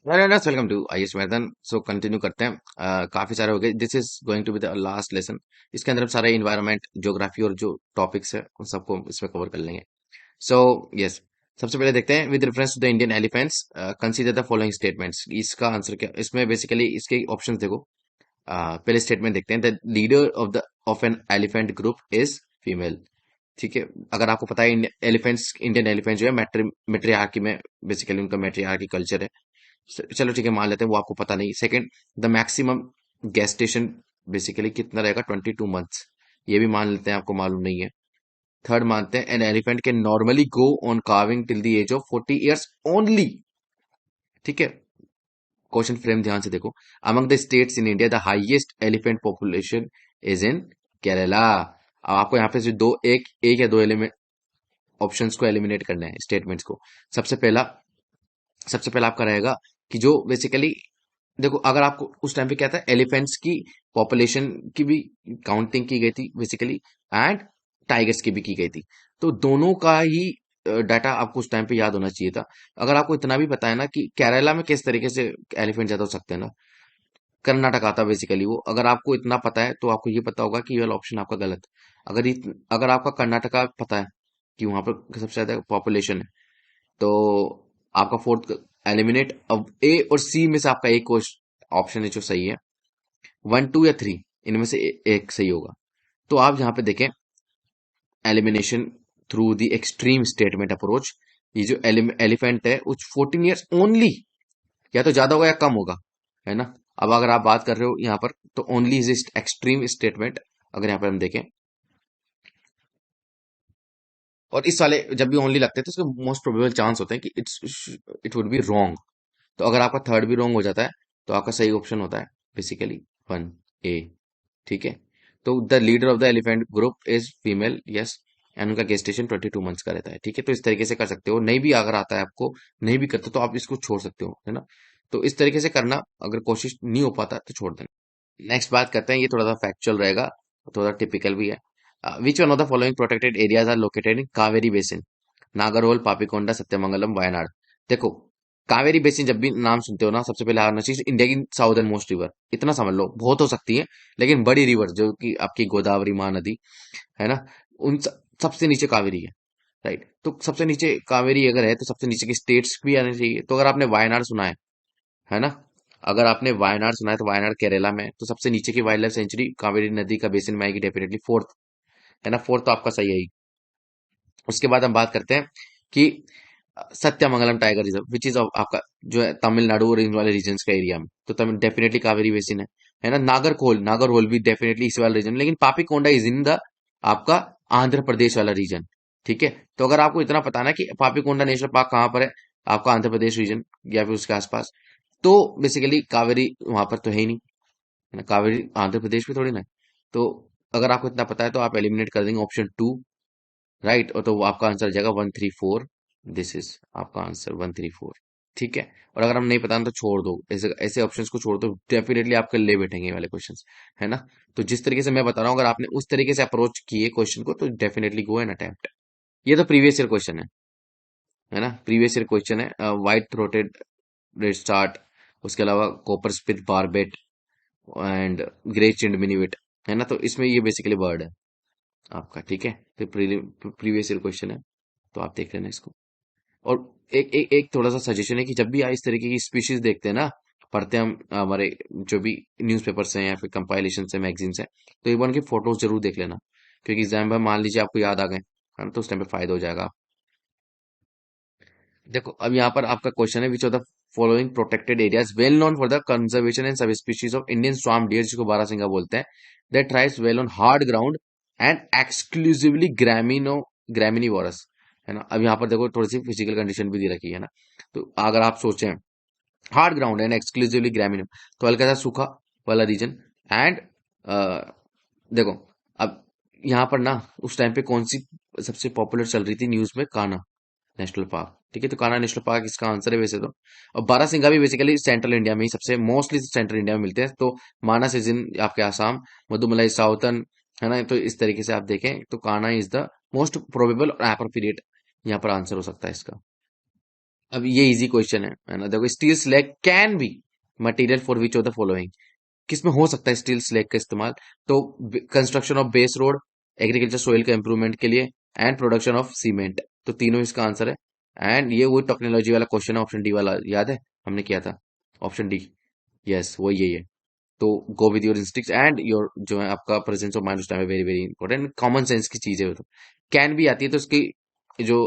Welcome to I S मैथन। So continue करते हैं। काफी सारे हो गए। This is going to be the last lesson. इसके अंदर हम सारे इन्वायरमेंट, ज्योग्राफी और जो टॉपिक्स है उन सबको इसमें कवर कर लेंगे। सो यस, सबसे पहले देखते हैं। With reference to the Indian elephants, consider the following statements. इसका आंसर क्या इसमें बेसिकली इसके ऑप्शंस देखो। पहले स्टेटमेंट देखते हैं। The leader of an elephant group is female. ठीक है। अगर आपको पता है एलिफेंट्स, इंडियन एलिफेंट जो है मेट्रियार्की में, बेसिकली उनका मेट्रियार्की कल्चर है। चलो ठीक है, मान लेते हैं वो आपको पता नहीं। Second, the maximum gestation basically कितना रहेगा, 22 मंथ्स। ये भी मान लेते हैं आपको मालूम नहीं है। थर्ड मानते हैं, an elephant can normally go on calving till the age of 40 years only. ठीक है। क्वेश्चन फ्रेम ध्यान से देखो। Among the states in India the highest elephant population is in Kerala. अब आपको यहाँ पे से दो, एक या दो एलिमेंट ऑप्शंस को एलिमिनेट करना है, स्टेटमेंट्स को। सबसे पहला सबसे पहला आपका रहेगा कि जो बेसिकली, देखो अगर आपको उस टाइम पे क्या था, एलिफेंट्स की पॉपुलेशन की भी काउंटिंग की गई थी बेसिकली, एंड टाइगर्स की भी की गई थी। तो दोनों का ही डाटा आपको उस टाइम पे याद होना चाहिए था। अगर आपको इतना भी पता है ना कि केरला में किस तरीके से एलिफेंट ज्यादा हो सकते हैं ना, कर्नाटका था बेसिकली वो। अगर आपको इतना पता है तो आपको ये पता होगा कि ये वाला ऑप्शन आपका गलत। अगर आपका कर्नाटका पता है कि वहां पर सबसे ज्यादा पॉपुलेशन है, तो आपका फोर्थ एलिमिनेट। अब ए और सी में से आपका एक ऑप्शन है जो सही है। 1, 2 या 3 इनमें से एक सही होगा। तो आप यहाँ पे देखें, elimination through the extreme statement approach. ये जो एलिफेंट है वो 14 years ओनली, या तो ज्यादा होगा या कम होगा, है ना। अब अगर आप बात कर रहे हो यहाँ पर, तो ओनली इज एक्सट्रीम स्टेटमेंट। अगर यहाँ पर हम देखें, और इस वाले जब भी ओनली लगते हैं तो उसके मोस्ट प्रोबेबल चांस होते हैं कि इट वुड बी रॉन्ग। तो अगर आपका थर्ड भी रॉन्ग हो जाता है, तो आपका सही ऑप्शन होता है बेसिकली 1A। ठीक है। तो the leader of the elephant group is female, yes. And उनका गेस्टेशन 22 months का रहता है। ठीक है। तो इस तरीके से कर सकते हो। नहीं भी अगर आता है आपको, नहीं भी करते तो आप इसको छोड़ सकते हो, है ना। तो इस तरीके से करना, अगर कोशिश नहीं हो पाता तो छोड़ देना। नेक्स्ट बात करते हैं, ये थोड़ा सा फैक्चुअल रहेगा, थोड़ा टिपिकल भी है। Which one of the following protected areas are located in Kaveri basin? Nagarhole, Papikonda, Sathyamangalam, Wayanad. देखो, कावेरी बेसिन जब भी नाम सुनते हो ना, सबसे पहले आना चाहिए इंडिया की साउदर्न मोस्ट रिवर। इतना समझ लो, बहुत हो सकती है लेकिन बड़ी रिवर जो कि आपकी गोदावरी महानदी है ना, सबसे नीचे कावेरी है। राइट। तो सबसे नीचे कावेरी अगर है तो सबसे नीचे की स्टेट्स भी आने चाहिए। तो अगर आपने वायनाड सुना है ना, अगर आपने वायनाड सुना है तो वायनाड केरला में है। तो सबसे नीचे की वाइल्ड लाइफ सेंचुरी कावेरी नदी का बेसिन में आएगी डेफिनेटली, फोर्थ, है ना। फोर्थ तो आपका सही है ही। उसके बाद हम बात करते हैं कि Sathyamangalam tiger reserve, which is आपका जो है तमिलनाडु और इन वाले रीजन का एरिया में। तो डेफिनेटली कावेरी बेसिन है ना। नागरहोल भी डेफिनेटली इस वाला रीजन, लेकिन पापीकोंडा इज इन द आपका आंध्र प्रदेश वाला रीजन। ठीक है। तो अगर आपको इतना पता ना कि पापीकोंडा नेशनल पार्क कहाँ पर है, आपका आंध्र प्रदेश रीजन या फिर उसके आसपास, तो बेसिकली कावेरी वहां पर तो है ही नहीं, है ना। कावेरी आंध्र प्रदेश में थोड़ी ना है। तो अगर आपको इतना पता है तो आप एलिमिनेट कर देंगे ऑप्शन 2, राइट। और तो वो आपका आंसर हो जाएगा 1, 3, 4। दिस इज आपका आंसर 1, 3, 4। ठीक है। और अगर हम नहीं पता तो छोड़ दो, ऐसे ऐसे ऑप्शंस को छोड़ दो, डेफिनेटली आपके ले बैठेंगे ये वाले क्वेश्चंस, है ना। तो जिस तरीके से मैं बता रहा हूँ, अगर आपने उस तरीके से अप्रोच किए क्वेश्चन को, तो डेफिनेटली गो एंड अटेम्प्ट। ये तो प्रीवियस ईयर क्वेश्चन है ना। प्रीवियस ईयर क्वेश्चन है। व्हाइट थ्रोटेड रेडस्टार्ट, उसके अलावा coppersmith barbet and grey chinned minivet, है ना। तो इसमें ये बेसिकली वर्ड है आपका। ठीक है। तो प्रीवियस ईयर क्वेश्चन है, तो आप देख लेना इसको। और एक थोड़ा सा सजेशन है कि जब भी आप इस तरीके की स्पीशीज देखते हैं ना, पढ़ते हैं हम हमारे जो भी न्यूज़पेपर्स हैं या फिर कंपाइलेशन है, मैगजीन्स हैं, तो एक बार उनकी फोटोज जरूर देख लेना। क्योंकि एग्जाम में मान लीजिए आपको याद आ गए, है ना, तो उस टाइम पे फायदा हो जाएगा। देखो अब यहाँ पर आपका क्वेश्चन है, which of the following protected areas well known for the conservation and sub species of Indian swamp deer, जिसको बारहसिंगा बोलते हैं, that thrives well on hard ground and exclusively graminivorous, है ना। अब यहाँ पर देखो थोड़ी सी फिजिकल कंडीशन भी दी रखी है ना। तो अगर आप सोचें हार्ड ग्राउंड एंड एक्सक्लूसिवली ग्रामीण, तो हल्का सा सूखा वाला रीजन। एंड देखो, अब यहाँ पर ना उस टाइम पे कौन सी सबसे पॉपुलर चल रही थी न्यूज में, कान्हा नेशनल पार्क। ठीक है। तो कान्हा नेशनल पार्क इसका आंसर है वैसे तो। और बारहसिंगा भी बेसिकली सेंट्रल इंडिया में ही सबसे मोस्टली सेंट्रल इंडिया में मिलते हैं। तो मानस इज इन आपके आसाम, मधुमलाई साउथर्न, है ना। तो इस तरीके से आप देखें तो Kanha is the most probable और एप्रोप्रिएट यहाँ पर आंसर हो सकता है इसका। अब ये इजी क्वेश्चन है ना। देखो, steel slag can be material for which of the following, किसमें हो सकता है स्टील स्लैग का इस्तेमाल? तो construction of base road, agriculture soil के इंप्रूवमेंट के लिए, एंड प्रोडक्शन ऑफ सीमेंट। तो तीनों इसका आंसर है। एंड ये वो टेक्नोलॉजी वाला क्वेश्चन है, ऑप्शन डी वाला, याद है हमने किया था? ऑप्शन डी, यस वो यही है। तो go with your instinct and your जो है आपका प्रेजेंस ऑफ माइंड उस टाइम है very very important. Common sense की चीज है वो तो। कैन भी आती है तो उसकी जो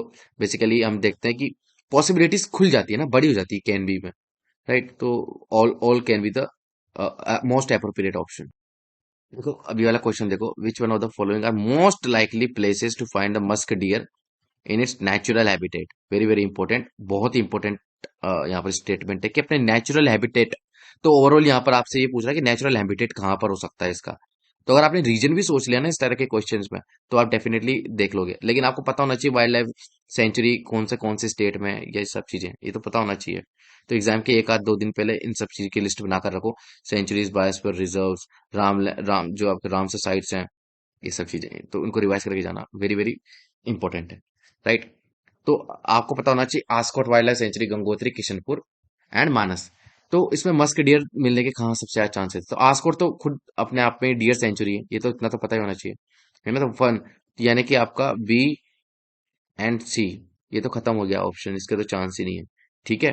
बेसिकली हम देखते हैं कि पॉसिबिलिटीज खुल जाती है ना, बड़ी हो जाती है कैन बी में, राइट। तो all can be the most appropriate option. देखो अभी वाला क्वेश्चन देखो, which one of the following are most likely places to find the musk deer in its natural habitat? Very very important, बहुत ही important यहाँ पर statement है कि अपने नेचुरल हैबिटेट। तो ओवरऑल यहाँ पर आपसे ये पूछ रहा है कि नेचुरल हैबिटेट कहाँ पर हो सकता है इसका। तो अगर आपने रीजन भी सोच लिया ना इस तरह के क्वेश्चंस में, तो आप डेफिनेटली देख लोगे। लेकिन आपको पता होना चाहिए वाइल्ड लाइफ सेंचुरी कौन से स्टेट में है, ये सब चीजें ये तो पता होना चाहिए। तो एग्जाम के एक आध दो दिन पहले इन सब चीज की लिस्ट बनाकर रखो। सेंचुरीज, बायोस्फीयर रिजर्व्स, राम जो आपके रामसर साइट्स हैं, ये सब चीजें तो उनको रिवाइज करके जाना वेरी वेरी इंपॉर्टेंट है, राइट। तो आपको पता होना चाहिए Askot wild life sanctuary, Gangotri, Kishanpur and Manas. तो इसमें मस्क डियर मिलने के कहाँ सबसे ज्यादा चांसेस? तो आस्कॉट तो खुद अपने आप में डियर सेंचुरी है, ये तो इतना तो पता ही होना चाहिए, है ना। तो फन, यानी कि आपका बी एंड सी ये तो खत्म हो गया ऑप्शन, इसके तो चांस ही नहीं है, ठीक है।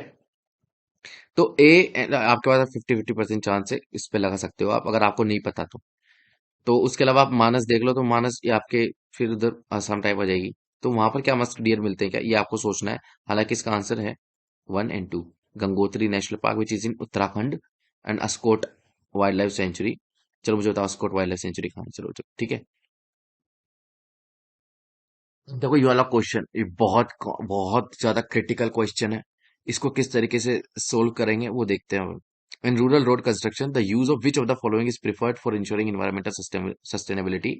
तो ए आपके पास 50-50% चांस है, इस पे लगा सकते हो आप अगर आपको नहीं पता तो। तो उसके अलावा आप मानस देख लो, तो मानस ये आपके फिर उधर आसाम टाइप आ जाएगी। तो वहां पर क्या मस्क डियर मिलते हैं क्या, ये आपको सोचना है। हालांकि इसका आंसर है 1 and 2, Gangotri national park which is in Uttarakhand and Askot wild life century. चलो मुझे बताओ अस्कोट वाइल्ड लाइफ सेंचुरी कहाँ है? चलो चलो ठीक है। देखो ये वाला क्वेश्चन ये बहुत बहुत ज्यादा क्रिटिकल क्वेश्चन है। इसको किस तरीके से सोल्व करेंगे वो देखते हैं। In rural road construction the use of which of the following is preferred for ensuring environmental sustainability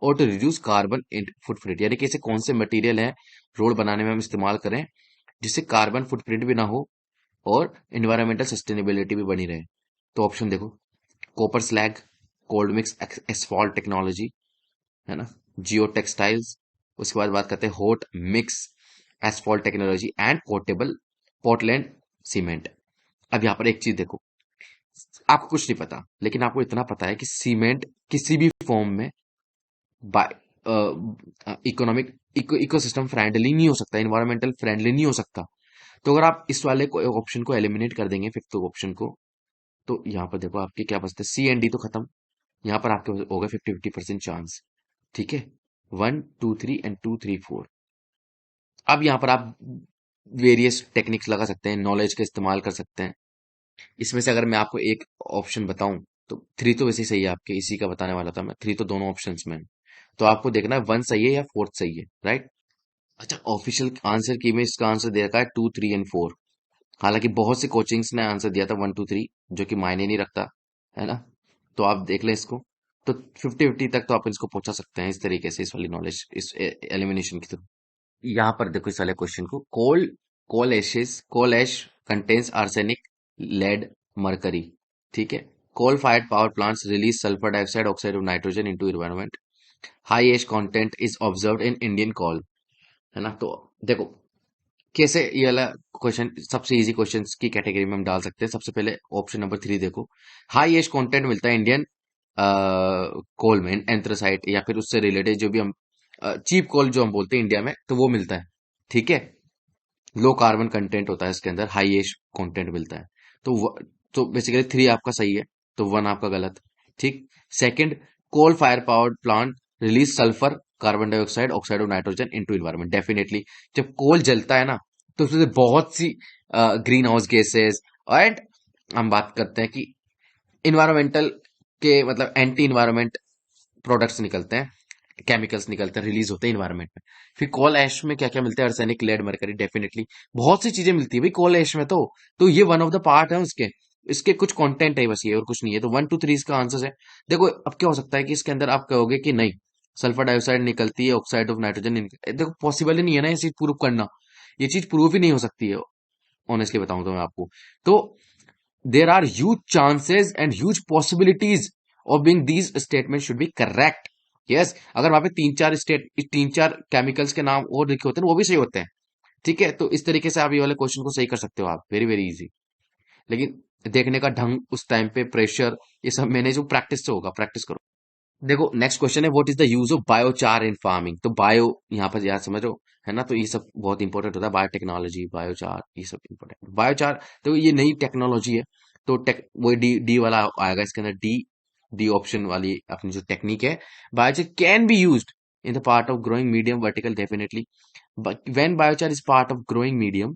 और टू रिड्यूस कार्बन फुटप्रिंट, यानी कि ऐसे कौन से मटेरियल हैं रोड बनाने में हम इस्तेमाल करें जिससे कार्बन फुटप्रिंट भी ना हो और इन्वायरमेंटल सस्टेनेबिलिटी भी बनी रहे। तो ऑप्शन देखो, copper slag, cold mix asphalt technology, है ना, जियो टेक्सटाइल्स, उसके बाद बात करते हैं hot mix asphalt technology and portable Portland cement. अब यहाँ पर एक चीज देखो, आपको कुछ नहीं पता लेकिन आपको इतना पता है कि सीमेंट किसी भी फॉर्म में इकोनॉमिक इकोसिस्टम फ्रेंडली नहीं हो सकता, इन्वायरमेंटल फ्रेंडली नहीं हो सकता। तो अगर आप इस वाले ऑप्शन को एलिमिनेट कर देंगे, फिफ्थ ऑप्शन को, तो यहाँ पर देखो आपके क्या बचते हैं, सी एंड डी तो खत्म। यहाँ पर आपके हो गए 50-50% चांस, ठीक है। 1 2 3 एंड 2 3 4। अब यहाँ पर आप वेरियस टेक्निक्स लगा सकते हैं, नॉलेज का इस्तेमाल कर सकते हैं। इसमें से अगर मैं आपको एक ऑप्शन बताऊं, तो थ्री तो वैसे ही सही है आपके, इसी का बताने वाला था मैं, थ्री तो दोनों ऑप्शंस में है। तो आपको देखना है वन सही है या फोर्थ सही है, राइट। अच्छा, ऑफिशियल आंसर की में इसका आंसर दे रखा है 2 3 एंड 4। हालांकि बहुत सी कोचिंग्स ने आंसर दिया था 1 2 3, जो कि मायने नहीं रखता, है ना। तो आप देख लें इसको। तो 50-50 तक तो आप इसको पहुंचा सकते हैं इस तरीके से, इस वाली नॉलेज, इस एलिमिनेशन की थ्रू। यहाँ पर देखो इस वाले क्वेश्चन को, coal ash contains arsenic, lead, mercury, ठीक है। Coal fired power plants release sulphur dioxide, oxide of nitrogen into environment. High ash content is observed in Indian coal, है ना। तो देखो कैसे ये वाला क्वेश्चन सबसे इजी क्वेश्चंस की कैटेगरी में हम डाल सकते हैं। सबसे पहले ऑप्शन नंबर 3 देखो, हाई एश कंटेंट मिलता है इंडियन कोल में, एंथ्रासाइट या फिर उससे रिलेटेड जो भी हम चीप कोल जो हम बोलते हैं इंडिया में, तो वो मिलता है, ठीक है। लो कार्बन कंटेंट होता है इसके अंदर, हाई एश कंटेंट मिलता है। तो तो बेसिकली 3 आपका सही है, तो 1 आपका गलत, ठीक। Second, coal fire powered plant release sulphur, carbon dioxide, oxide of nitrogen into environment. Definitely जब कोल जलता है ना, तो उसमें से बहुत सी ग्रीन हाउस गैसेस, एंड हम बात करते हैं कि इन्वायरमेंटल के मतलब एंटी इन्वायरमेंट प्रोडक्ट्स निकलते हैं, केमिकल्स निकलते हैं, रिलीज होते हैं इन्वायरमेंट में। फिर कोल ऐश में क्या क्या मिलता है, आर्सेनिक, लेड, मरकरी, डेफिनेटली बहुत सी चीजें मिलती है भाई कोल ऐश में। तो ये वन ऑफ द पार्ट है उसके, इसके कुछ कंटेंट है बस, ये और कुछ नहीं है। तो 1 2 3 इसका आंसर है। देखो अब क्या हो सकता है कि इसके अंदर आप कहोगे कि नहीं सल्फर डाइऑक्साइड निकलती है, ऑक्साइड ऑफ नाइट्रोजन, देखो पॉसिबल ही नहीं है ना ये चीज प्रूव करना, ये चीज प्रूव ही नहीं हो सकती है, ऑनेस्टली बताऊं तो मैं आपको। तो there are huge chances and huge possibilities of being these statements should be correct. Yes, अगर वहां पे तीन चार केमिकल्स के नाम और लिखे होते हैं वो भी सही होते हैं, ठीक है, तो इस तरीके से आप ये वाले क्वेश्चन को सही कर सकते हो आप, वेरी वेरी इजी। लेकिन देखने का ढंग, उस टाइम पे प्रेशर, ये सब मैंने जो प्रैक्टिस से होगा, प्रैक्टिस करो। देखो नेक्स्ट क्वेश्चन है, what is the use of biochar in farming. तो बायो यहाँ पर याद समझ रहे हो, है ना, तो ये सब बहुत इंपॉर्टेंट होता है, बायोटेक्नोलॉजी, बायोचार, ये सब इंपॉर्टेंट। बायोचार तो ये नई टेक्नोलॉजी है, तो टेक वो डी डी वाला आएगा इसके अंदर, डी डी ऑप्शन वाली अपनी जो टेक्निक है। Biochar can be used in the part of growing medium vertical, definitely. But when biochar is part of growing medium,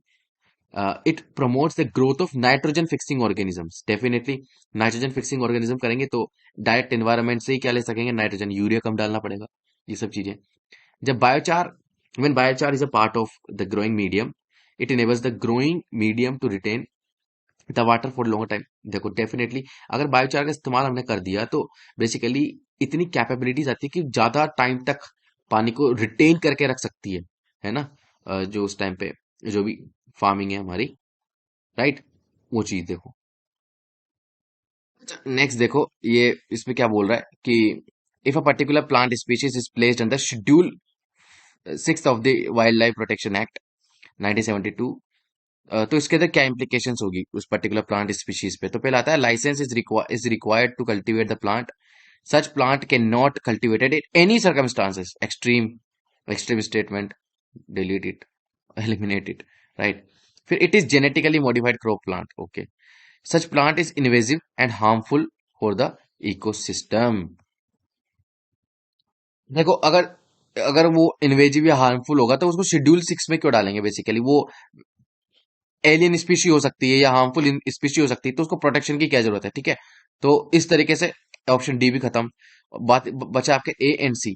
it promotes the growth of nitrogen fixing organisms, definitely. Nitrogen fixing organism करेंगे तो direct environment से ही क्या ले सकेंगे, nitrogen, urea कम डालना पड़ेगा, ये सब चीजें। जब biochar when biochar is a part of the growing medium, it enables the growing medium to retain the water for long time. देखो डेफिनेटली अगर बायोचार का इस्तेमाल हमने कर दिया तो बेसिकली इतनी कैपेबिलिटीज आती है कि ज्यादा टाइम तक पानी को रिटेन करके रख सकती है ना। जो उस टाइम पे जो भी फार्मिंग है हमारी, राइट, वो चीज देखो। नेक्स्ट देखो, ये इसमें क्या बोल रहा है कि if a particular plant species is placed under schedule 6 of the wild life protection act 1972, तो इसके अंदर क्या इम्प्लीकेशंस होगी उस पर्टिकुलर प्लांट स्पीशीज पे। तो पहला आता है, license is required to cultivate the plant, such plant can not cultivated in any circumstances, extreme extreme statement, delete it, eliminate it, right. फिर it is genetically modified crop plant, okay, such plant is invasive and harmful for the ecosystem। देखो अगर अगर वो invasive या harmful होगा तो उसको schedule 6 में क्यों डालेंगे, बेसिकली वो एलियन स्पीशी हो सकती है या हार्मफुल स्पीशी हो सकती है, तो उसको प्रोटेक्शन की क्या जरूरत है, ठीक है। तो इस तरीके से ऑप्शन डी भी खत्म। बात बचा आपके ए एंड सी,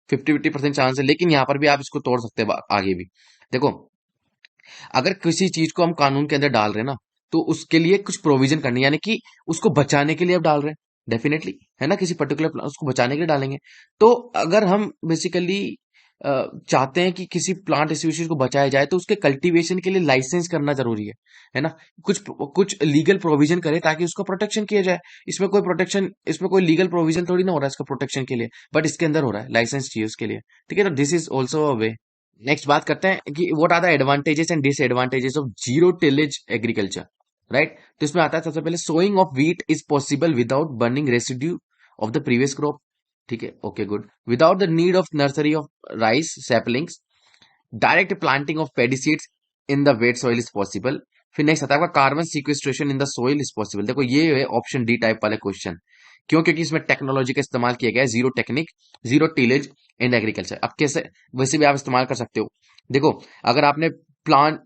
50-50% चांस है, लेकिन यहां पर भी आप इसको तोड़ सकते हैं आगे भी। देखो अगर किसी चीज को हम कानून के अंदर डाल रहे हैं ना, तो उसके लिए कुछ प्रोविजन करनी है, यानी कि उसको बचाने के लिए आप डाल रहे हैं, डेफिनेटली, है ना, किसी पर्टिकुलर प्लांट उसको बचाने के लिए डालेंगे। तो अगर हम बेसिकली चाहते हैं कि किसी प्लांट स्पीशीज को बचाया जाए तो उसके कल्टीवेशन के लिए लाइसेंस करना जरूरी है ना। कुछ कुछ लीगल प्रोविजन करे ताकि उसका प्रोटेक्शन किया जाए। इसमें कोई लीगल प्रोविजन थोड़ी ना हो रहा है इसका प्रोटेक्शन के लिए, बट इसके अंदर हो रहा है, लाइसेंस चाहिए उसके लिए, ठीक है। तो this is also a way. Next बात करते हैं कि what are the advantages and disadvantages of zero tillage agriculture, right. तो इसमें आता है सबसे पहले, sowing of wheat is possible without burning residue of the previous crop, ठीक है, okay good, without the need of nursery of rice saplings, direct planting of paddy seeds in the wet soil is possible. फिर next आता है carbon sequestration in the soil is possible. देखो ये है option D type वाले question, क्यों, क्योंकि इसमें टेक्नोलॉजी का इस्तेमाल किया गया है, zero technique, zero tillage and agriculture. अब कैसे, वैसे भी आप इस्तेमाल कर सकते हो। देखो अगर आपने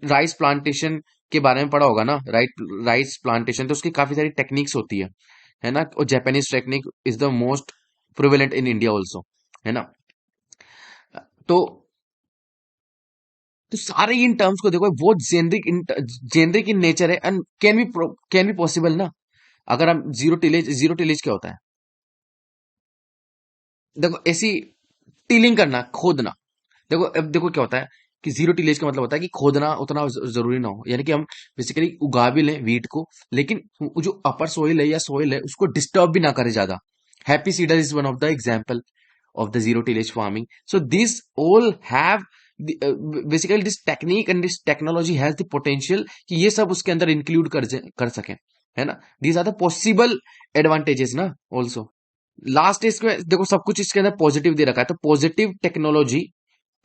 राइस प्लांटेशन के बारे में पढ़ा होगा ना, राइस प्लांटेशन, तो उसकी काफी सारी टेक्निक्स होती है ना, और Japanese technique is the most prevalent in India also, है ना। तो तो सारे इन टर्म्स को देखो, वो जेनरिक इन नेचर है एंड कैन बी पॉसिबल ना। अगर हम जीरो टिलेज क्या होता है, देखो ऐसी टिलिंग करना, खोदना। देखो अब देखो क्या होता है कि जीरो टिलेज का मतलब होता है कि खोदना उतना जरूरी ना हो, यानी कि हम बेसिकली उगा भी लें वीट को, लेकिन वो जो अपर सोइल है या सोइल है उसको डिस्टर्ब भी ना करे ज्यादा। Happy seeder is one of the example of the zero tillage farming. So these all have basically this technique and this technology has the potential कि ये सब उसके अंदर इंक्लूड कर सकें, है ना। These are the possible advantages ना also। लास्ट इसमें देखो सब कुछ इसके अंदर पॉजिटिव दे रखा है, तो पॉजिटिव टेक्नोलॉजी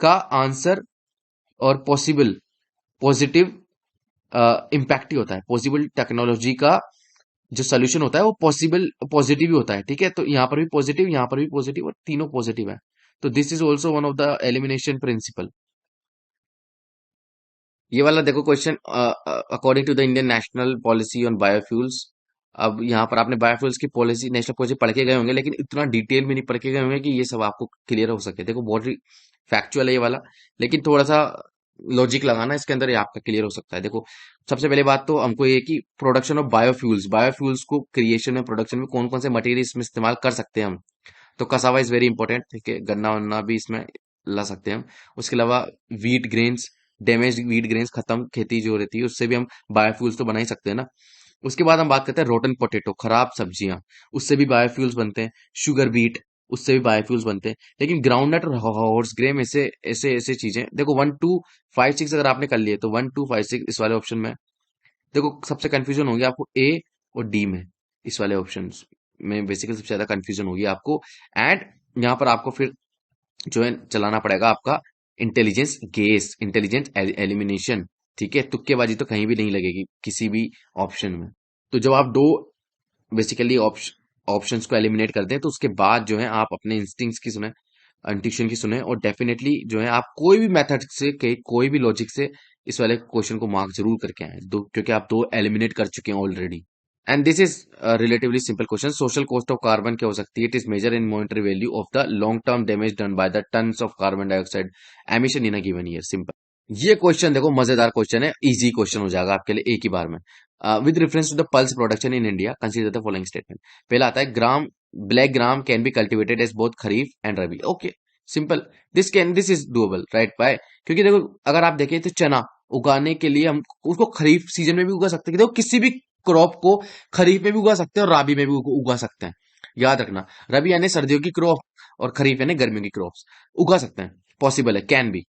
का आंसर और पॉजिटिव इम्पैक्ट ही होता है। पॉसिबल टेक्नोलॉजी का जो सोल्यूशन होता है वो पॉजिटिव ही होता है, ठीक है। तो यहां पर भी पॉजिटिव, यहां पर भी पॉजिटिव, और तीनों पॉजिटिव है। तो this is also one of the elimination principle. ये वाला देखो question, according to the Indian national policy on biofuels. अब यहाँ पर आपने बायोफ्यूल्स की पॉलिसी, नेशनल पॉलिसी पढ़ के गए होंगे, लेकिन इतना डिटेल में नहीं पढ़ के गए होंगे कि ये सब आपको क्लियर हो सके। देखो बहुत ही फैक्चुअल है ये वाला, लेकिन थोड़ा सा लॉजिक लगाना इसके अंदर, ये आपका क्लियर हो सकता है। देखो सबसे पहले बात तो हमको ये कि प्रोडक्शन ऑफ बायोफ्यूल्स, बायोफ्यूल्स को क्रिएशन में, प्रोडक्शन में कौन कौन से मटेरियल इसमें इस्तेमाल कर सकते हैं हम। तो कसावा इज वेरी इंपॉर्टेंट, ठीक है, गन्ना वन्ना भी इसमें ला सकते हैं हम। उसके अलावा wheat grains, damage wheat grains, खत्म खेती जो रहती है उससे भी हम बायोफ्यूल्स तो बना ही सकते हैं ना। उसके बाद हम बात करते हैं रोटन पोटेटो, खराब सब्जियां, उससे भी बायोफ्यूल्स बनते हैं। शुगर बीट, उससे भी बायोफ्यूल्स बनते हैं। लेकिन ग्राउंडनट और हॉर्स ग्रेम ऐसे ऐसे ऐसे चीजें, देखो 1 2 5 6 अगर आपने कर लिए तो 1 2 5 6 इस वाले ऑप्शन में, देखो सबसे कंफ्यूजन होगी आपको ए और डी में। इस वाले ऑप्शन में बेसिकली सबसे ज्यादा कंफ्यूजन होगी आपको। एंड यहाँ पर आपको फिर जो है चलाना पड़ेगा आपका इंटेलिजेंस गेस, इंटेलिजेंट एलिमिनेशन। ठीक है, तुक्केबाजी तो कहीं भी नहीं लगेगी किसी भी ऑप्शन में। तो जब आप दो बेसिकली ऑप्शंस को एलिमिनेट कर दें, तो उसके बाद जो है आप अपने इंस्टिंक्ट्स की सुने, इंट्यूशन की सुने, और डेफिनेटली जो है आप कोई भी मेथड से कोई भी लॉजिक से इस वाले क्वेश्चन को मार्क जरूर करके आए, दो, क्योंकि आप दो एलिमिनेट कर चुके हैं already. And this is relatively simple question. Social cost of carbon क्या हो सकती है? It is measure in monetary value of the long term damage done by the tons of carbon dioxide emission in a given year. Simple. ये question देखो मजेदार question है, easy question हो जाएगा आपके लिए एक ही बार में। With reference to the pulse production in India consider the following statement. पहला आता है gram, black gram can be cultivated as both kharif and rabi. Okay, simple. This is doable, right? बाय, क्योंकि देखो अगर आप देखें तो चना उगाने के लिए हम उसको खरीफ सीजन में भी उगा सकते हैं। देखो किसी भी क्रॉप को खरीफ में भी उगा सकते हैं और राबी में भी उगा सकते हैं। याद रखना, रबी यानी सर्दियों की क्रॉप और खरीफ यानी गर्मियों की क्रॉप्स उगा सकते हैं। पॉसिबल है, कैन बी,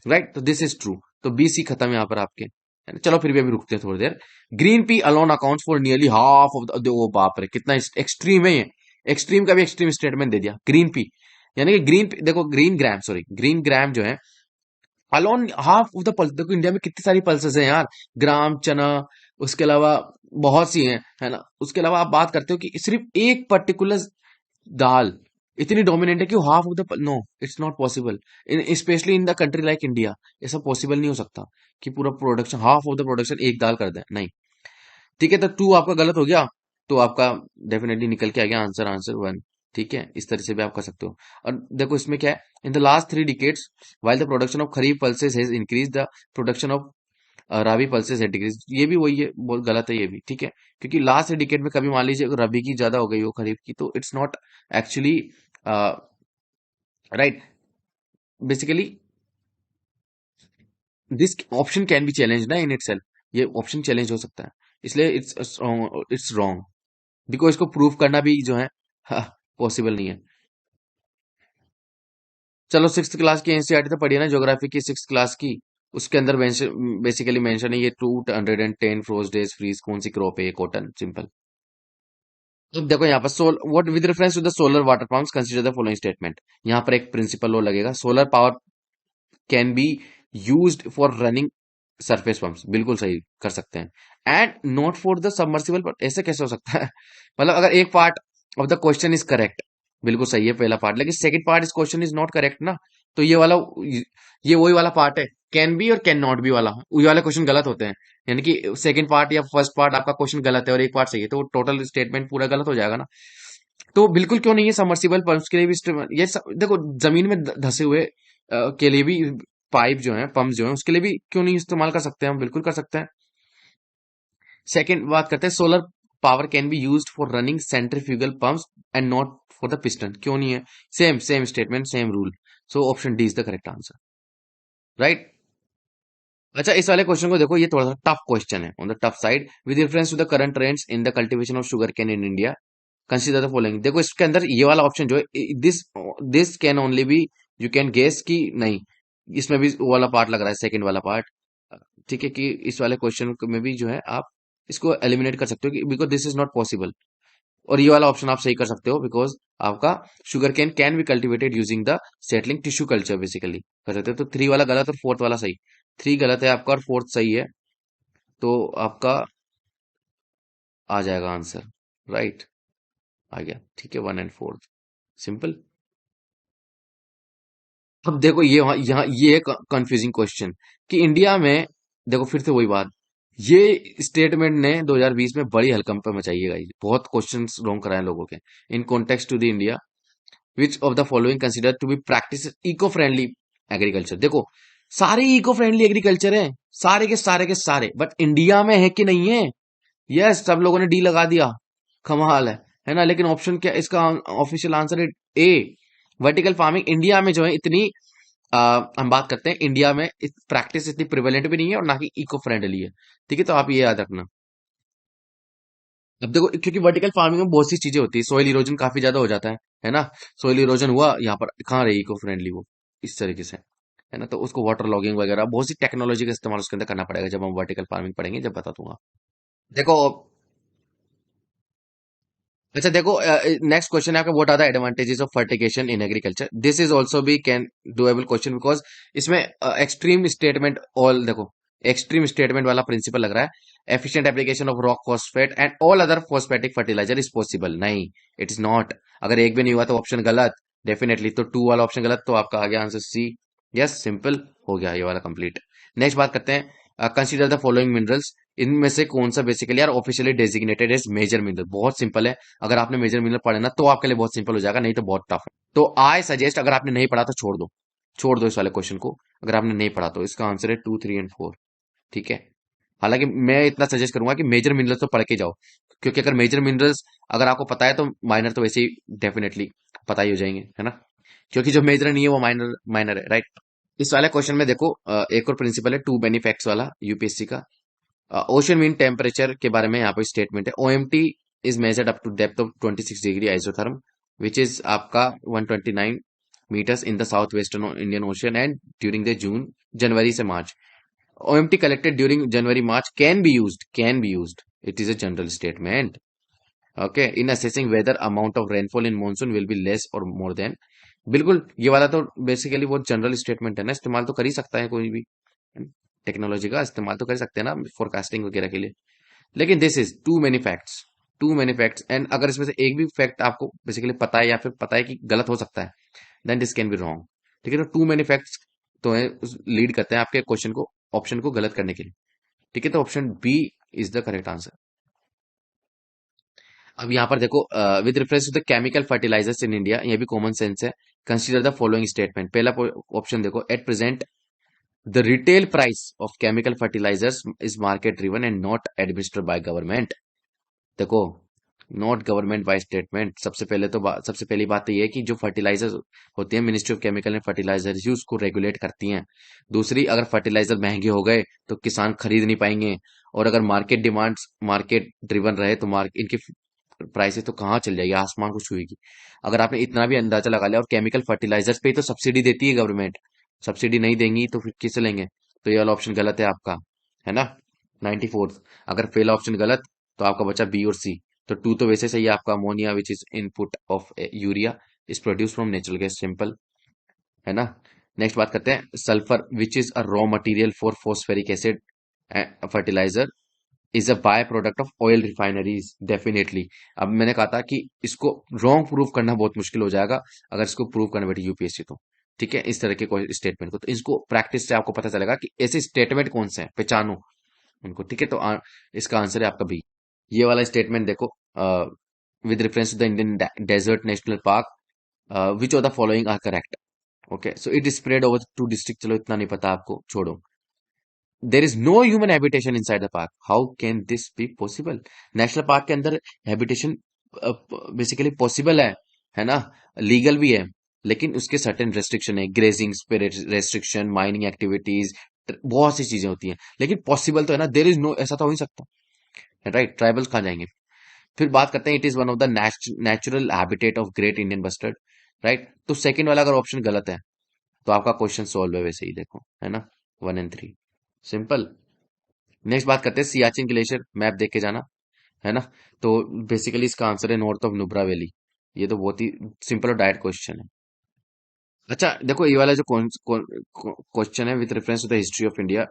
राइट? तो दिस इज ट्रू। तो बी सी खत्म है यहाँ पर आपके, है ना? चलो फिर भी अभी रुकते हैं थोड़ी देर। Green pea alone accounts for nearly half of the, ओ बाप रे कितना एक्सट्रीम है ये। एक्सट्रीम का भी एक्सट्रीम स्टेटमेंट दे दिया। ग्रीन पी यानी कि देखो green gram, sorry green gram जो है alone half of the pulse. देखो इंडिया में कितनी सारी पल्सेस हैं यार, ग्राम, चना, उसके अलावा बहुत सी हैं, है ना? उसके अलावा आप बात करते हो कि सिर्फ एक पर्टिकुलर दाल इतनी डोमिनेंट है कि half of the, no, it's not possible. In specially in the country like India ऐसा पॉसिबल नहीं हो सकता कि पूरा production, half of the production एक दाल कर दे, नहीं। ठीक है, तो टू आपका गलत हो गया, तो आपका डेफिनेटली निकल के आ गया आंसर, आंसर वन। ठीक है, इस तरह से भी आप कर सकते हो। और देखो इसमें क्या है, in the last 3 decades while the production of kharif pulses has increased, the production of rabi pulses है डिक्रीज। ये भी वही है, बहुत गलत है ये भी। ठीक है, क्योंकि लास्ट डिकेड में कभी मान लीजिए अगर रबी की ज्यादा हो गई हो खरीफ की, तो it's not actually right. Basically this option can be challenge ना इन इटसेल्फ, ये ऑप्शन चैलेंज हो सकता है, इसलिए इट्स रॉन्ग। बिकॉज इसको प्रूव करना भी जो है पॉसिबल नहीं है। चलो 6th क्लास की एनसीईआरटी तो पढ़ी है ना, ज्योग्राफी की 6th क्लास की। उसके अंदर बेसिकली मेंशन है ये 210 फ्रोज डेज फ्रीज कौन सी क्रॉप है, कॉटन। सिंपल। अब देखो यहाँ पर सोल what with reference to the solar water pumps consider the following statement. यहाँ पर एक प्रिंसिपल लॉ लगेगा, solar power can be used for running surface pumps. बिल्कुल सही कर सकते हैं। And not for the submersible, ऐसे कैसे हो सकता है? मतलब अगर एक part of the question is correct, बिल्कुल सही है पहला पार्ट, लेकिन सेकंड पार्ट इस क्वेश्चन इज नॉट करेक्ट ना। तो ये वही वाला पार्ट है, कैन बी और कैन नॉट बी वाला, ये वाले क्वेश्चन गलत होते हैं। यानी कि सेकंड पार्ट या फर्स्ट पार्ट आपका क्वेश्चन गलत है और एक पार्ट सही है, तो टोटल स्टेटमेंट पूरा गलत हो जाएगा ना। तो बिल्कुल क्यों नहीं है, सबमर्सिबल पंप्स के लिए भी देखो जमीन में धसे हुए के लिए भी पाइप जो है, पंप जो है, उसके लिए भी क्यों नहीं इस्तेमाल कर सकते हैं हम? बिल्कुल कर सकते हैं। सेकंड बात करते हैं, solar power can be used for running centrifugal pumps and not for the piston. क्यों नहीं है? Same same statement, same rule. So option D is the correct answer, right? अच्छा, इस वाले क्वेश्चन को देखो, ये थोड़ा सा टफ क्वेश्चन है, on the tough side. With reference to the current trends in the cultivation of sugarcane in India consider the following. देखो इसके अंदर ये वाला ऑप्शन जो है, this this can only be, you can guess की नहीं, इसमें भी वो वाला पार्ट लग रहा है, सेकंड वाला पार्ट। ठीक है, कि इस वाले क्वेश्चन में भी जो है आप इसको एलिमिनेट कर सकते हो कि because this is not possible. और ये वाला ऑप्शन आप सही कर सकते हो, बिकॉज आपका sugar cane can be cultivated using the settling tissue culture, basically कर सकते हो। तो 3 वाला गलत और 4th वाला सही। 3 गलत है आपका और 4th सही है, तो आपका आ जाएगा आंसर, राइट? आ गया, ठीक है, 1 and 4th। सिंपल। अब देखो ये यहाँ ये कंफ्यूजिंग क्वेश्चन कि इंडिया में, देखो फिर से वही बात, ये स्टेटमेंट ने 2020 में बड़ी हलकंप मचाई है गाइस, बहुत क्वेश्चंस रॉन्ग कराए लोगों के। In context to the India which of the following consider to be practice eco friendly agriculture. देखो सारे इको फ्रेंडली एग्रीकल्चर हैं, सारे के सारे, बट इंडिया में है कि नहीं है? यस, सब लोगों ने डी लगा दिया, कमाल है ना? लेकिन ऑप्शन क्या इसका? ऑफिशियल आंसर है ए, वर्टिकल फार्मिंग। इंडिया में जो है इतनी हम बात करते हैं, इंडिया में प्रैक्टिस इतनी प्रिवेलेंट भी नहीं है और ना ही इको फ्रेंडली है। ठीक है, तो आप ये याद रखना। अब देखो क्योंकि वर्टिकल फार्मिंग में बहुत सी चीजें होती है, सॉइल इरोजन काफी ज्यादा हो जाता है, है ना। सोइल इरोजन हुआ यहाँ पर, कहाँ रही इको फ्रेंडली वो, इस तरीके से, है ना। तो उसको वाटर लॉगिंग वगैरह बहुत सी टेक्नोलॉजी का इस्तेमाल उसके अंदर करना पड़ेगा, जब हम वर्टिकल फार्मिंग पढ़ेंगे जब बता दूंगा। देखो, अच्छा देखो, नेक्स्ट क्वेश्चन है आपका, what are the advantages of fertigation in agriculture. This is also be can doable question, because इसमें एक्सट्रीम स्टेटमेंट, ऑल देखो एक्सट्रीम स्टेटमेंट वाला प्रिंसिपल लग रहा है। Efficient application of rock phosphate and all other phosphatic fertiliser is possible, नहीं, it is not. अगर एक भी नहीं हुआ तो ऑप्शन गलत, डेफिनेटली। तो टू वाला ऑप्शन गलत, तो आपका आ गया आंसर सी। यस, सिंपल हो गया ये वाला कंप्लीट। नेक्स्ट बात करते हैं, कंसीडर द फॉलोइंग मिनरल्स, इनमें से कौन सा बेसिकली यार officially designated as major mineral. बहुत सिंपल है, अगर आपने मेजर मिनरल पढ़े ना तो आपके लिए बहुत सिंपल हो जाएगा, नहीं तो बहुत टफ है। तो आई सजेस्ट, अगर आपने नहीं पढ़ा तो छोड़ दो, छोड़ दो इस वाले क्वेश्चन को। अगर आपने नहीं पढ़ा तो इसका आंसर है 2, 3 एंड 4, ठीक है। हालांकि मैं इतना सजेस्ट करूंगा कि मेजर मिनरल्स तो पढ़ के जाओ, क्योंकि अगर मेजर मिनरल्स अगर आपको पता है तो माइनर तो वैसे ही डेफिनेटली पता ही हो जाएंगे, है ना। क्योंकि जो मेजर नहीं है वो माइनर माइनर है, राइट। इस वाले क्वेश्चन में देखो, एक और प्रिंसिपल है टू बेनिफैक्ट्स वाला यूपीएससी का। ओशन मीन टेम्परेचर के बारे में यहाँ पे स्टेटमेंट है, OMT is measured up to depth of 26 degree isotherm which is आपका 129 meters in the south western Indian ocean and during the June जनवरी से मार्च। OMT collected during January March can be used, it is a general statement. Okay, in assessing whether amount of rainfall in monsoon will be less और more then, बिल्कुल ये वाला तो basically वो general statement है ना, इस्तेमाल तो कर ही सकता है कोई भी, टेक्नोलॉजी का इस्तेमाल तो कर सकते हैं ना फोरकास्टिंग वगैरह के लिए। लेकिन this is too many facts and अगर इसमें से एक भी फैक्ट आपको बेसिकली पता है या फिर पता है कि गलत हो सकता है, then this can be wrong, ठीक है। तो टू मेनी फैक्ट्स तो है, लीड करते हैं आपके क्वेश्चन को, ऑप्शन को गलत करने के लिए, ठीक है। तो option B is the correct answer. अब यहाँ पर देखो, with reference to the chemical fertilisers in India, ये भी कॉमन सेंस है। कंसीडर द फॉलोइंग स्टेटमेंट, पहला ऑप्शन देखो, at present the retail price of chemical fertilisers is market driven and not administered by government. देखो, not government by statement, सबसे पहले तो सबसे पहली बात तो ये है कि जो फर्टिलाइजर होती है, ministry of chemical and fertiliser ही उसको रेगुलेट करती हैं। दूसरी, अगर फर्टिलाइजर महंगे हो गए तो किसान खरीद नहीं पाएंगे, और अगर मार्केट डिमांड मार्केट ड्रिवन रहे तो इनकी प्राइसेस तो कहाँ चल जाएगी, आसमान को छुएगी। अगर आपने इतना भी अंदाजा लगा लिया, और केमिकल फर्टिलाइजर्स पे तो सब्सिडी देती है गवर्नमेंट, सब्सिडी नहीं देंगी तो फिर किससे लेंगे। तो ये वाला ऑप्शन गलत है आपका, है ना। 94th, अगर पहला ऑप्शन गलत तो आपका बचा बी और सी। तो टू तो वैसे सही है आपका, ammonia which is input of urea is produce from natural gas, simple, है ना। नेक्स्ट बात करते हैं, sulphur which is a raw material for phosphoric acid fertiliser is a by product of oil refineries, definitely. अब मैंने कहा था कि इसको रॉन्ग प्रूव करना बहुत मुश्किल हो जाएगा अगर इसको प्रूव करना बैठे यूपीएससी तो, ठीक है। इस तरह के कोई स्टेटमेंट को तो इसको प्रैक्टिस से आपको पता चलेगा कि ऐसे स्टेटमेंट कौन से हैं, पहचानो उनको, ठीक है। तो इसका आंसर है आपका बी। ये वाला स्टेटमेंट देखो, with reference to the Indian desert national park which of the following are correct. Okay, so it is spread over 2 district, चलो इतना नहीं पता आपको, छोड़ो। There is no human habitation inside the park, how can this be possible. National park के अंदर habitation basically possible है ना, लीगल भी है, लेकिन उसके सर्टेन रेस्ट्रिक्शन है, ग्रेजिंग पे रेस्ट्रिक्शन, माइनिंग एक्टिविटीज, बहुत सी चीजें होती हैं, लेकिन पॉसिबल तो है ना, देर इज नो, ऐसा तो हो नहीं सकता, राइट। ट्राइबल्स कहाँ जाएंगे। फिर बात करते हैं, it is one of the natural habitat of great Indian bustard, right. तो सेकंड वाला अगर ऑप्शन गलत है तो आपका क्वेश्चन सॉल्व है वैसे ही, देखो, है ना, 1 एंड 3, सिंपल। नेक्स्ट बात करते हैं, सियाचिन ग्लेशियर, मैप देख के जाना, है ना। तो बेसिकली इसका आंसर है नॉर्थ ऑफ नुब्रा वैली। ये तो बहुत ही सिंपल और डायरेक्ट क्वेश्चन है। अच्छा देखो, ये वाला जो क्वेश्चन है, with reference to the history of India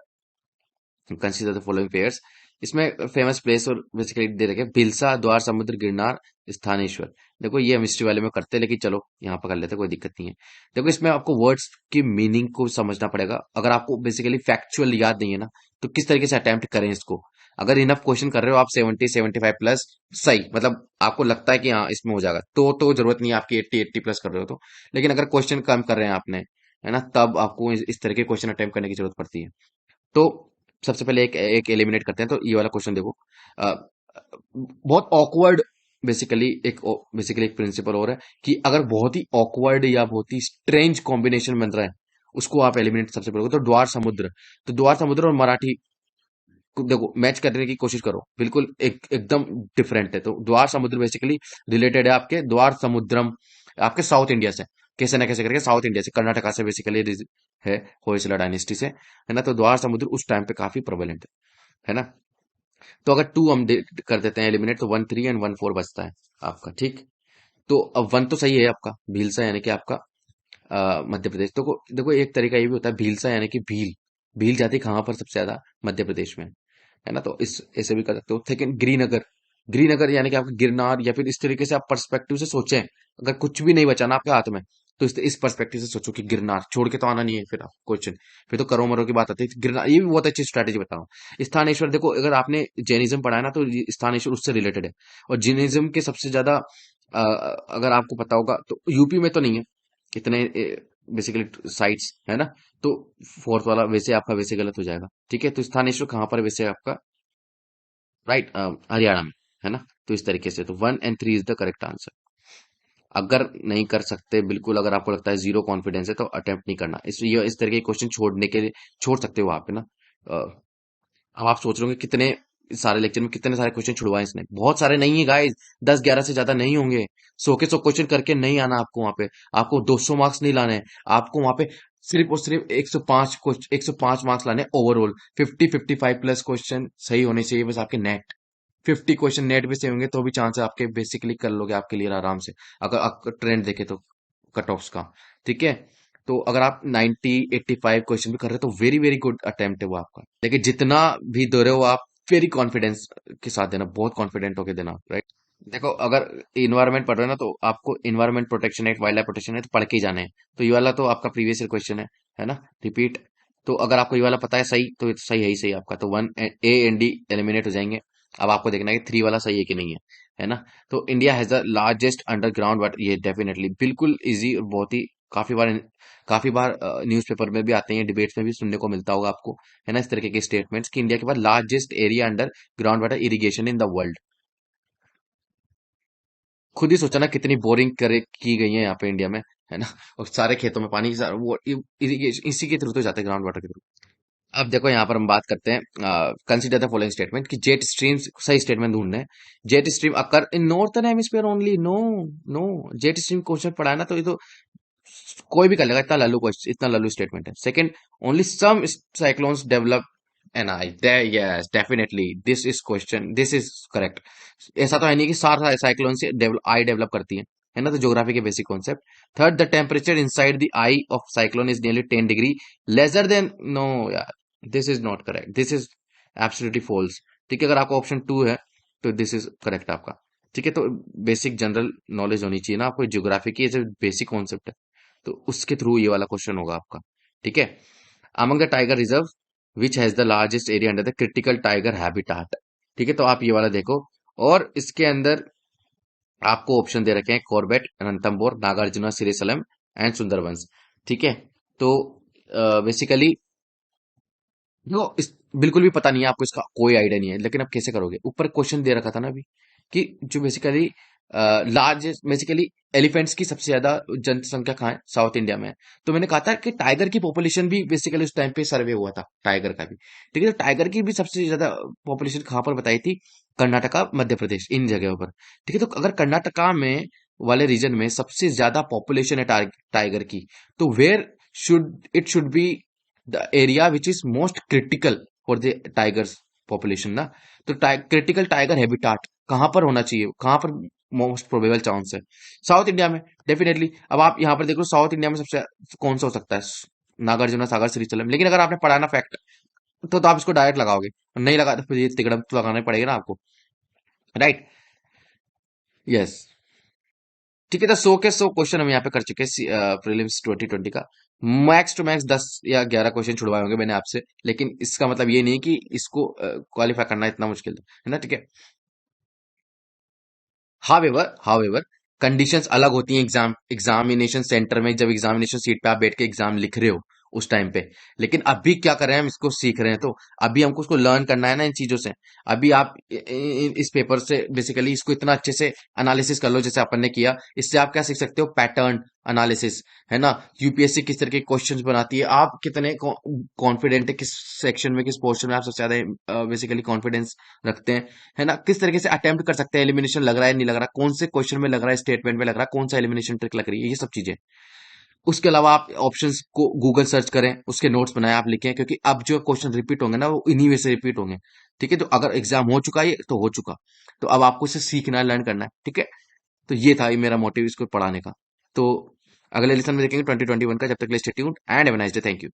consider the following pairs, इसमें फेमस प्लेस और बेसिकली दे रखे, भिलसा, द्वार समुद्र, गिरनार, स्थानेश्वर। देखो ये हम हिस्ट्री वाले में करते हैं, लेकिन चलो यहाँ पर कर लेते हैं, कोई दिक्कत नहीं है। देखो इसमें आपको वर्ड्स की मीनिंग को समझना पड़ेगा, अगर आपको बेसिकली फैक्चुअल याद नहीं है ना, तो किस तरीके से अटेम्प्ट करें इसको। अगर इनफ क्वेश्चन कर रहे हो आप 70 75 प्लस, सही, मतलब आपको लगता है कि हाँ इसमें हो जाएगा, तो जरूरत नहीं है आपकी 80 प्लस कर रहे हो तो। लेकिन अगर क्वेश्चन कम कर रहे हैं आपने, है ना, तब आपको इस तरह के क्वेश्चन अटेम्प्ट करने की जरूरत पड़ती है। तो सबसे पहले एक एक एलिमिनेट करते हैं, तो ये वाला क्वेश्चन देखो, अ, बहुत ऑकवर्ड, बेसिकली एक प्रिंसिपल और है कि अगर बहुत ही ऑकवर्ड या बहुत ही स्ट्रेंज कॉम्बिनेशन बन रहा है, उसको आप एलिमिनेट सबसे पहले, तो द्वार समुद्र, तो द्वार समुद्र और मराठी को देखो मैच करने की कोशिश करो, बिल्कुल एकदम डिफरेंट है। तो द्वार समुद्र बेसिकली रिलेटेड है आपके द्वार समुद्रम, आपके साउथ इंडिया से, कैसे ना कैसे करके साउथ इंडिया से, कर्नाटका से बेसिकली है, होयसला डायनेस्टी से, है ना। तो द्वार समुद्र उस टाइम पे काफी प्रोबेलेंट है ना। तो अगर टू हम कर देते हैं एलिमिनेट, तो 1 3 एंड 1 4 बचता है आपका, ठीक। तो अब 1 तो सही है आपका, भीलसा यानी कि आपका मध्य प्रदेश। तो देखो एक तरीका ये भी होता है, भीलसा यानी कि भील, भील जाति कहाँ पर सबसे ज्यादा, मध्य प्रदेश में, है ना। तो इस ऐसे भी कर सकते हो। सेकंड ग्रीनगर, ग्रीनगर यानी कि आपका गिरनार, या फिर इस तरीके से आप पर्सपेक्टिव से सोचें, अगर कुछ भी नहीं बचा ना आपके हाथ में, तो इस पर्सपेक्टिव से सोचो कि गिरनार छोड़ के तो आना नहीं है फिर आप क्वेश्चन, फिर तो करो मरो की बात आती है। गिरनार ये भी बहुत अच्छी स्ट्रैटेजी बताओ। स्थानेश्वर देखो, अगर आपने जैनिज्म पढ़ा है ना, तो ये स्थानेश्वर उससे रिलेटेड है। और जैनिज्म के सबसे ज्यादा अगर आपको पता होगा तो यूपी में तो नहीं है इतने बेसिकली साइट्स, है ना। तो फोर्थ वाला वैसे आपका वैसे गलत हो जाएगा, ठीक है। तो स्थानेश्वर कहाँ पर वैसे आपका, राइट, हरियाणा में, है ना। तो इस तरीके से तो 1 and 3 is the correct answer. अगर नहीं कर सकते बिल्कुल, अगर आपको लगता है जीरो कॉन्फिडेंस है, तो अटेम्प्ट नहीं करना, इस तरह के क्वेश्चन छोड़ने के लिए छोड़ सकते हो आप, है ना। अब आप सोच रहे होंगे कितने सारे लेक्चर में कितने सारे क्वेश्चन छुड़वाए इसने, बहुत सारे नहीं है गाइस, 10 11 से ज्यादा नहीं होंगे। 100 के 100 क्वेश्चन करके नहीं आना आपको वहां पे, आपको 200 मार्क्स नहीं लाने हैं, आपको वहां पे सिर्फ और सिर्फ 105 क्वेश्चन, 105 मार्क्स लाने ओवरऑल। 50 55 प्लस क्वेश्चन सही होने चाहिए बस आपके नेट। 50 क्वेश्चन नेट भी सही होंगे तो भी चांस है आपके, बेसिकली कर लोगे आप क्लियर आराम से, अगर आप ट्रेंड देखे तो कट ऑफ्स का, ठीक है। तो अगर आप 90 85 क्वेश्चन भी कर रहे हो, तो वेरी वेरी गुड अटेम्प्ट है वो आपका। लेकिन जितना भी दे रहे हो आप, वेरी कॉन्फिडेंस के साथ देना, बहुत कॉन्फिडेंट होके देना, राइट। देखो अगर इन्वायरमेंट पढ़ रहे हो ना, तो आपको environment protection act, wild life protection act पढ़ के ही जाने हैं। तो ये वाला तो आपका प्रीवियस ईयर क्वेश्चन है ना, रिपीट। तो अगर आपको ये वाला पता है सही, तो ये तो सही है ही सही आपका, तो 1 A and D एलिमिनेट हो जाएंगे। अब आपको देखना है कि 3 वाला सही है कि नहीं है ना। तो India has the largest underground water, ये डेफिनेटली बिल्कुल इजी और बहुत ही काफी बार न्यूज़पेपर में भी आते हैं, डिबेट्स में भी सुनने को मिलता होगा आपको, है ना, इस तरीके के स्टेटमेंट्स कि इंडिया के पास largest area under ground water irrigation in the world. खुद ही सोचा ना कितनी बोरिंग करे की गई है यहाँ पे इंडिया में, है ना। और सारे खेतों में पानी वो इसी के थ्रू तो जाते हैं, ग्राउंड वाटर के थ्रू। अब देखो यहाँ पर हम बात करते हैं, कंसीडर द फॉलोइंग स्टेटमेंट कि जेट स्ट्रीम्स, सही स्टेटमेंट ढूंढना है। Jet stream occur in northern hemisphere only, no no. Jet stream question पढ़ा है ना, तो ये तो कोई भी कर लेगा, इतना लल्लू क्वेश्चन, इतना लल्लू स्टेटमेंट है। Second, only some cyclones develop an eye, yes definitely this is question, this is correct. ऐसा तो है नहीं कि सारा साइक्लोन से आई डेवलप करती है ना। तो ज्योग्राफी के basic concept. Third, the temperature inside the eye of cyclone is nearly 10 degree lesser than, no यार, this is not correct, this is absolutely false, ठीक है। अगर आपका ऑप्शन 2 है, तो दिस इज करेक्ट आपका, ठीक है। तो बेसिक जनरल नॉलेज होनी चाहिए ना आपको, ज्योग्राफी की जो बेसिक कॉन्सेप्ट है, तो उसके थ्रू ये वाला क्वेश्चन होगा आपका, ठीक है। Among the tiger reserve which has the largest area under the critical tiger habitat, ठीक है। तो आप ये वाला देखो, और इसके अंदर आपको ऑप्शन दे रखे हैं कॉर्बेट, रणथंबोर, नागार्जुना, सिरिसलम एंड सुंदरबंस, ठीक है। तो बेसिकली जो इस बिल्कुल भी पता नहीं है आपको, इसका कोई आइडिया नहीं है, लेकिन आप कैसे करोगे, ऊपर क्वेश्चन दे रखा था ना अभी, कि जो बेसिकली लार्ज, बेसिकली एलिफेंट्स की सबसे ज्यादा जनसंख्या कहाँ है, साउथ इंडिया में है। तो मैंने कहा था कि टाइगर की पॉपुलेशन भी बेसिकली उस टाइम पे सर्वे हुआ था टाइगर का भी, ठीक है। तो टाइगर की भी सबसे ज्यादा पॉपुलेशन कहाँ पर बताई थी, कर्नाटका, मध्य प्रदेश, इन जगहों पर, ठीक है। तो अगर कर्नाटका में वाले रीजन में सबसे ज्यादा पॉपुलेशन है टाइगर की, तो where should be the area which is most critical for the tigers population ना। तो क्रिटिकल टाइगर हैबिटाट कहां पर होना चाहिए, कहां पर मोस्ट प्रोबेबल चांस है, साउथ इंडिया में डेफिनेटली। अब आप यहां पर देख लो साउथ इंडिया में सबसे कौन सा हो सकता है, नागार्जुना सागर श्रीचलम। लेकिन अगर आपने पढ़ा ना फैक्ट, तो आप इसको डायरेक्ट लगाओगे, नहीं लगा तो फिर ये तिकड़म तो लगाना ही पड़ेगा ना आपको, राइट। यस, ठीक है। तो 100 के 100 क्वेश्चन हम यहाँ पे कर चुके हैं प्रीलिम्स 2020 का। मैक्स टू मैक्स 10 या 11 क्वेश्चन छुड़वाए होंगे मैंने आपसे, लेकिन इसका मतलब ये नहीं कि इसको क्वालिफाई करना इतना मुश्किल है ना, ठीक है। हावेवर कंडीशंस अलग होती हैं, एग्जामिनेशन सेंटर में जब एग्जामिनेशन सीट पे आप बैठ के एग्जाम लिख रहे हो, उस टाइम पे। लेकिन अभी क्या कर रहे हैं, हम इसको सीख रहे हैं, तो अभी हमको उसको लर्न करना है ना इन चीजों से। अभी आप इस पेपर से बेसिकली इसको इतना अच्छे से एनालिसिस कर लो जैसे अपन ने किया। इससे आप क्या सीख सकते हो, पैटर्न एनालिसिस, है ना। यूपीएससी किस तरह के क्वेश्चंस बनाती है, आप कितने कॉन्फिडेंट है, किस सेक्शन में किस पोर्शन में आप सबसे ज्यादा बेसिकली कॉन्फिडेंस रखते हैं, है ना। किस तरीके से अटेम्प्ट कर सकते हैं, एलिमिनेशन लग रहा है नहीं लग रहा, कौन से क्वेश्चन में लग रहा है, स्टेटमेंट में लग रहा है, कौन सा एलिमिनेशन ट्रिक लग रही है, ये सब चीजें। उसके अलावा आप ऑप्शंस को गूगल सर्च करें, उसके नोट्स बनाएं, आप लिखें, क्योंकि अब जो क्वेश्चन रिपीट होंगे ना वो इन्हीं में से रिपीट होंगे। ठीक है, तो अगर एग्जाम हो चुका है ये, तो हो चुका, तो अब आपको इसे सीखना है, लर्न करना है। ठीक है, तो ये था ये मेरा मोटिव इसको पढ़ाने का। तो अगले लेसन में देखेंगे 2021 का। जब तक के लिए stay tuned and have a nice day. Thank you.